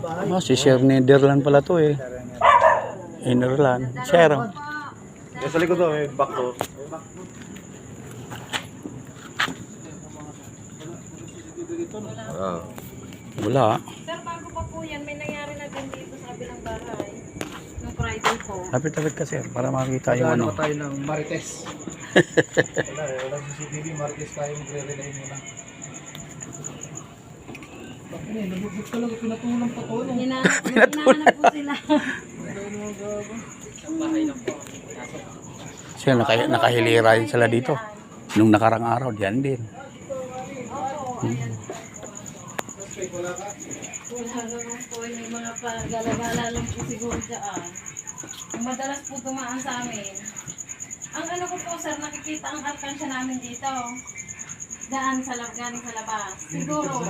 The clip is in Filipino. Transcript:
Oh, si Sir Netherland pala to eh. Netherland. Sir. Sa likod daw, may back door. Wala. Sir, bago pa po yan, may nangyari na din dito sa kabilang bahay. Nung Friday po. Lapit-lapit ka sir, para makita yung ano. tayo ng Marites. Wala CCTV, Marites tayo magre-relay muna. Nabugbog talaga, pinatulang pa to. Hinahanap po sila. Sir, nakahilira yun sila dito. Nung nakarang araw, diyan din. Wala naman po, may mga pagala-gala lang po siguro dyan. Ang madalas po dumaan sa amin. Ang ano ko po sir, nakikita ang alkansya namin dito. Daan sa galing sa labas. Siguro,